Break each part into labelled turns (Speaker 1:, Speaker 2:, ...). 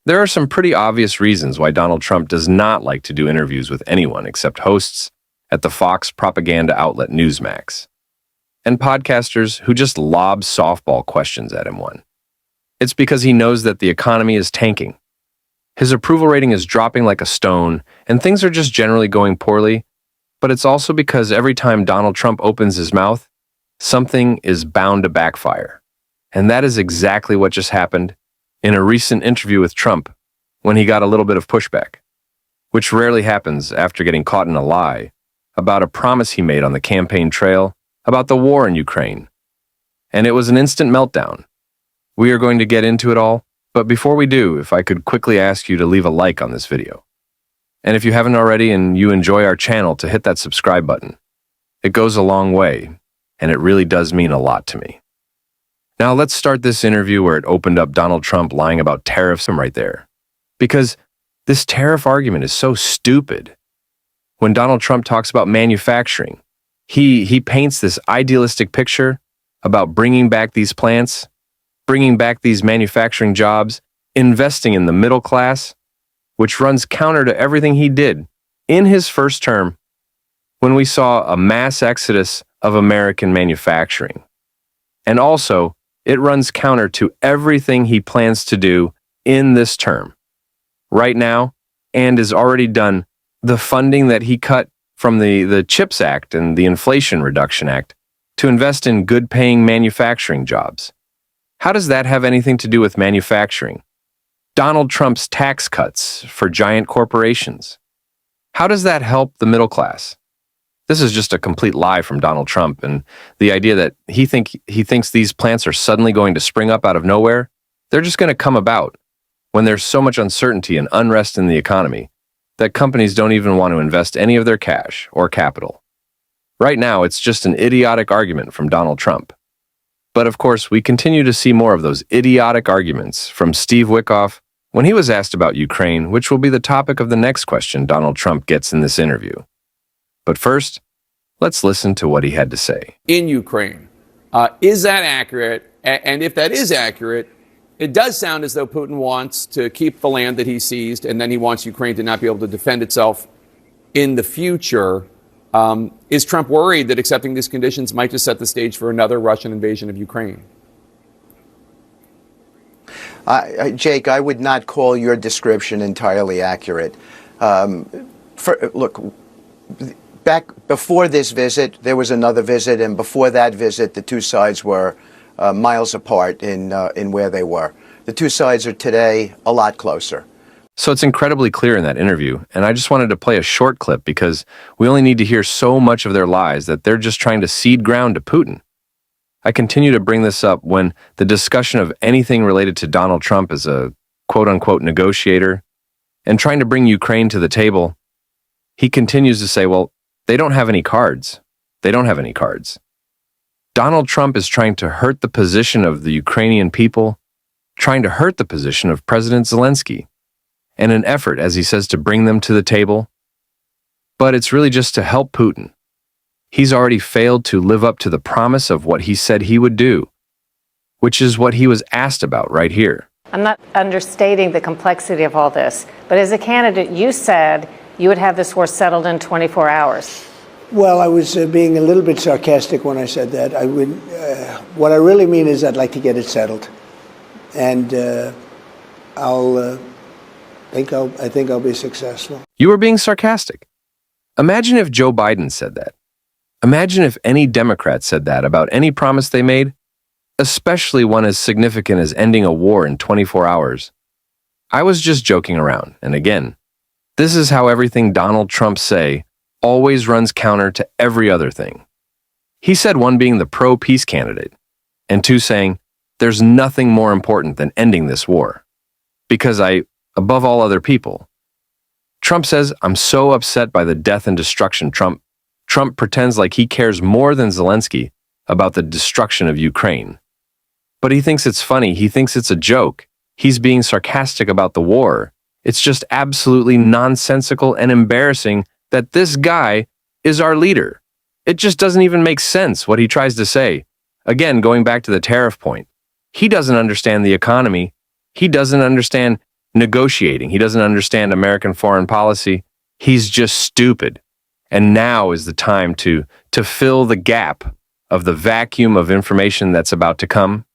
Speaker 1: There are some pretty obvious reasons why Donald Trump does not like to do interviews with anyone except hosts at the Fox propaganda outlet Newsmax, and podcasters who just lob softball questions at him. It's because he knows that the economy is tanking. His approval rating is dropping like a stone, and things are just generally going poorly, but it's also because every time Donald Trump opens his mouth, something is bound to backfire. And that is exactly what just happened in a recent interview with Trump when he got a little bit of pushback, which rarely happens after getting caught in a lie about a promise he made on the campaign trail about the war in Ukraine. And it was an instant meltdown. We are going to get into it all, but before we do, if I could quickly ask you to leave a like on this video. And if you haven't already and you enjoy our channel, to hit that subscribe button. It goes a long way, and it really does mean a lot to me. Now let's start this interview where it opened up Donald Trump lying about tariffs right there. Because this tariff argument is so stupid. When Donald Trump talks about manufacturing, he paints this idealistic picture about bringing back these plants, bringing back these manufacturing jobs, investing in the middle class, which runs counter to everything he did in his first term when we saw a mass exodus of American manufacturing. And also, it runs counter to everything he plans to do in this term, right now, and is already done. The funding that he cut from the CHIPS Act and the Inflation Reduction Act to invest in good-paying manufacturing jobs. How does that have anything to do with manufacturing? Donald Trump's tax cuts for giant corporations. How does that help the middle class? This is just a complete lie from Donald Trump, and the idea that he thinks these plants are suddenly going to spring up out of nowhere, they're just going to come about when there's so much uncertainty and unrest in the economy that companies don't even want to invest any of their cash or capital. Right now, it's just an idiotic argument from Donald Trump. But of course, we continue to see more of those idiotic arguments from Steve Witkoff when he was asked about Ukraine, which will be the topic of the next question Donald Trump gets in this interview. But first, let's listen to what he had to say.
Speaker 2: In Ukraine, is that accurate? And if that is accurate, it does sound as though Putin wants to keep the land that he seized, and then he wants Ukraine to not be able to defend itself in the future. Is Trump worried that accepting these conditions might just set the stage for another Russian invasion of Ukraine?
Speaker 3: Jake, I would not call your description entirely accurate. Look, back before this visit, there was another visit, and before that visit, the two sides were miles apart in where they were. The two sides are today a lot closer.
Speaker 1: So it's incredibly clear in that interview, and I just wanted to play a short clip because we only need to hear so much of their lies that they're just trying to cede ground to Putin. I continue to bring this up when the discussion of anything related to Donald Trump as a quote-unquote negotiator and trying to bring Ukraine to the table. He continues to say, well, they don't have any cards. They don't have any cards. Donald Trump is trying to hurt the position of the Ukrainian people, trying to hurt the position of President Zelensky, in an effort, as he says, to bring them to the table. But it's really just to help Putin. He's already failed to live up to the promise of what he said he would do, which is what he was asked about right here.
Speaker 4: I'm not understating the complexity of all this, but as a candidate, you said you would have this war settled in 24 hours.
Speaker 5: Well, I was being a little bit sarcastic when I said that. What I really mean is I'd like to get it settled, and I think I'll be successful.
Speaker 1: You were being sarcastic. Imagine if Joe Biden said that. Imagine if any Democrat said that about any promise they made, especially one as significant as ending a war in 24 hours. I was just joking around, and again, this is how everything Donald Trump say always runs counter to every other thing. He said one being the pro-peace candidate, and two saying, there's nothing more important than ending this war. Because above all other people. Trump says, I'm so upset by the death and destruction. Trump pretends like he cares more than Zelensky about the destruction of Ukraine. But he thinks it's funny. He thinks it's a joke. He's being sarcastic about the war. It's just absolutely nonsensical and embarrassing that this guy is our leader. It just doesn't even make sense what he tries to say. Again, going back to the tariff point, he doesn't understand the economy. He doesn't understand negotiating. He doesn't understand American foreign policy. He's just stupid. And now is the time to fill the gap of the vacuum of information that's about to come.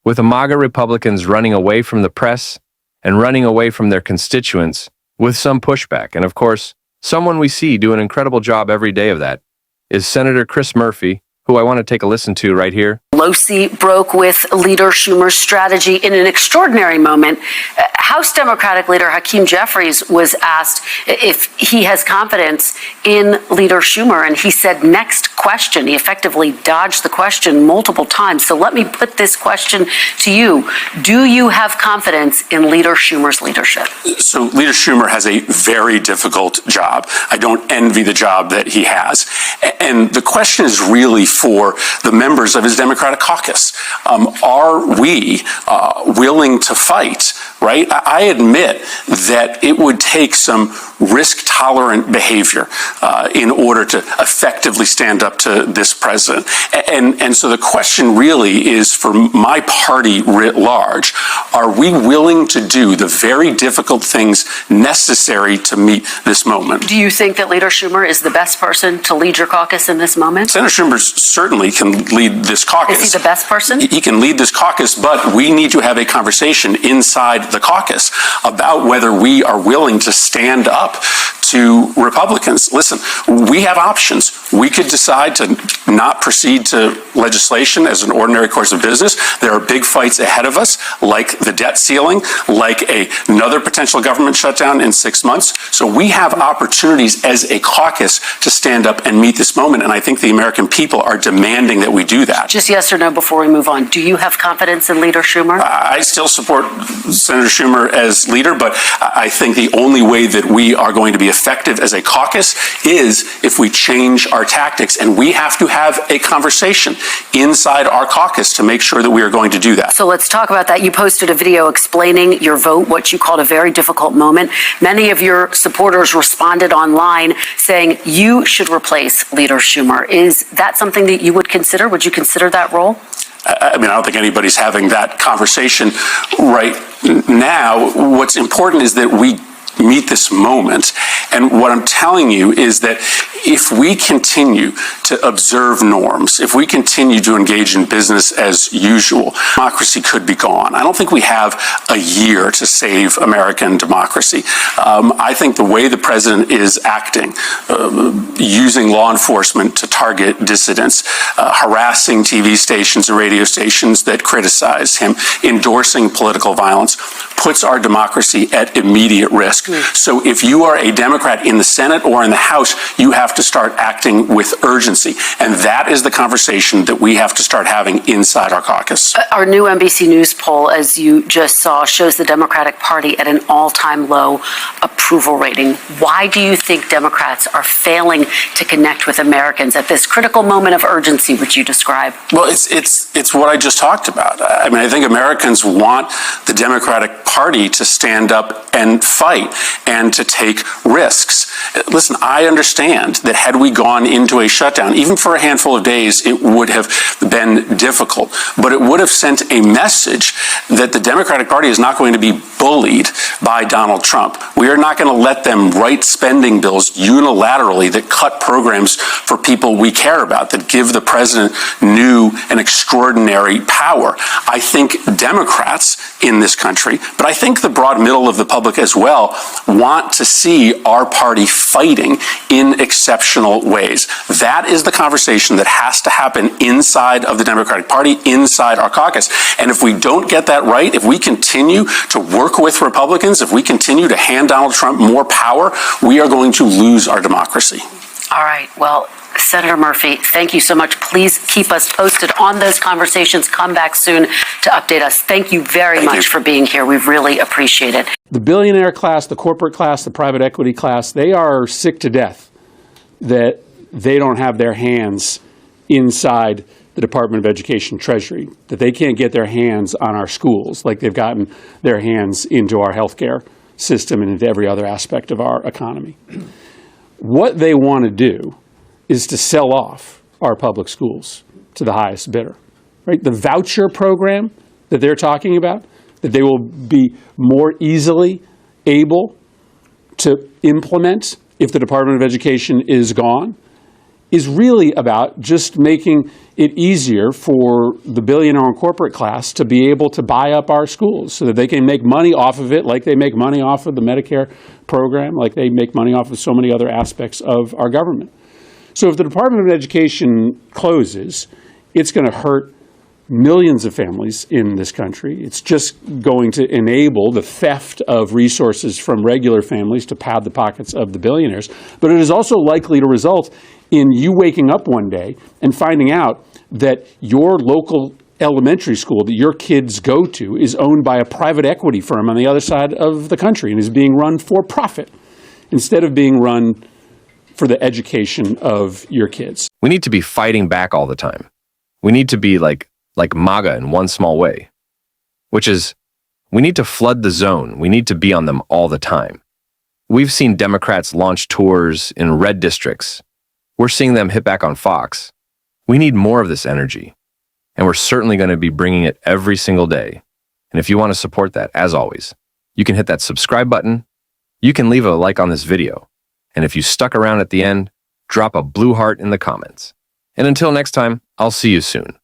Speaker 1: With the MAGA Republicans running away from the press and running away from their constituents with some pushback. And of course, someone we see do an incredible job every day of that is Senator Chris Murphy, who I want to take a listen to right here.
Speaker 6: Pelosi broke with Leader Schumer's strategy in an extraordinary moment. House Democratic leader Hakeem Jeffries was asked if he has confidence in Leader Schumer, and he said, next question. He effectively dodged the question multiple times. So let me put this question to you. Do you have confidence in Leader Schumer's leadership?
Speaker 7: So Leader Schumer has a very difficult job. I don't envy the job that he has. And the question is really for the members of his Democratic caucus. Are we willing to fight, right? I admit that it would take some risk-tolerant behavior in order to effectively stand up to this president. And so the question really is for my party writ large, are we willing to do the very difficult things necessary to meet this moment?
Speaker 6: Do you think that Leader Schumer is the best person to lead your caucus in this moment?
Speaker 7: Senator Schumer certainly can lead this caucus.
Speaker 6: Is he the best person?
Speaker 7: He can lead this caucus, but we need to have a conversation inside the caucus about whether we are willing to stand up to Republicans. Listen, we have options. We could decide to not proceed to legislation as an ordinary course of business. There are big fights ahead of us, like the debt ceiling, like another potential government shutdown in 6 months. So we have opportunities as a caucus to stand up and meet this moment, and I think the American people are demanding that we do that.
Speaker 6: Just yes or no before we move on. Do you have confidence in Leader Schumer?
Speaker 7: I still support Senator Schumer as leader, but I think the only way that we are going to be effective as a caucus is if we change our tactics, and we have to have a conversation inside our caucus to make sure that we are going to do that.
Speaker 6: So let's talk about that. You posted a video explaining your vote, what you called a very difficult moment. Many of your supporters responded online saying you should replace Leader Schumer. Is that something that you would consider? Would you consider that role?
Speaker 7: I mean, I don't think anybody's having that conversation right now. What's important is that we meet this moment. And what I'm telling you is that if we continue to observe norms, if we continue to engage in business as usual, democracy could be gone. I don't think we have a year to save American democracy. I think the way the president is acting, using law enforcement to target dissidents, harassing TV stations and radio stations that criticize him, endorsing political violence, puts our democracy at immediate risk. So if you are a Democrat in the Senate or in the House, you have to start acting with urgency. And that is the conversation that we have to start having inside our caucus.
Speaker 6: Our new NBC News poll, as you just saw, shows the Democratic Party at an all-time low approval rating. Why do you think Democrats are failing to connect with Americans at this critical moment of urgency, which you describe?
Speaker 7: Well, it's what I just talked about. I mean, I think Americans want the Democratic Party to stand up and fight and to take risks. Listen, I understand that had we gone into a shutdown, even for a handful of days, it would have been difficult. But it would have sent a message that the Democratic Party is not going to be bullied by Donald Trump. We are not going to let them write spending bills unilaterally that cut programs for people we care about, that give the president new and extraordinary power. I think Democrats in this country, but I think the broad middle of the public as well, want to see our party fighting in exceptional ways. That is the conversation that has to happen inside of the Democratic Party, inside our caucus. And if we don't get that right, if we continue to work with Republicans, if we continue to hand Donald Trump more power, we are going to lose our democracy.
Speaker 6: All right. Well, Senator Murphy, thank you so much. Please keep us posted on those conversations. Come back soon to update us. Thank you very much for being here. We really appreciate it.
Speaker 8: The billionaire class, the corporate class, the private equity class, they are sick to death that they don't have their hands inside the Department of Education Treasury, that they can't get their hands on our schools like they've gotten their hands into our healthcare system and into every other aspect of our economy. What they want to do is to sell off our public schools to the highest bidder, right? The voucher program that they're talking about, that they will be more easily able to implement if the Department of Education is gone, is really about just making it easier for the billionaire and corporate class to be able to buy up our schools so that they can make money off of it, like they make money off of the Medicare program, like they make money off of so many other aspects of our government. So if the Department of Education closes, it's going to hurt millions of families in this country. It's just going to enable the theft of resources from regular families to pad the pockets of the billionaires. But it is also likely to result in you waking up one day and finding out that your local elementary school that your kids go to is owned by a private equity firm on the other side of the country and is being run for profit instead of being run for the education of your kids.
Speaker 1: We need to be fighting back all the time. We need to be like MAGA in one small way, which is we need to flood the zone. We need to be on them all the time. We've seen Democrats launch tours in red districts. We're seeing them hit back on Fox. We need more of this energy, and we're certainly going to be bringing it every single day. And if you want to support that, as always, you can hit that subscribe button. You can leave a like on this video. And if you stuck around at the end, drop a blue heart in the comments. And until next time, I'll see you soon.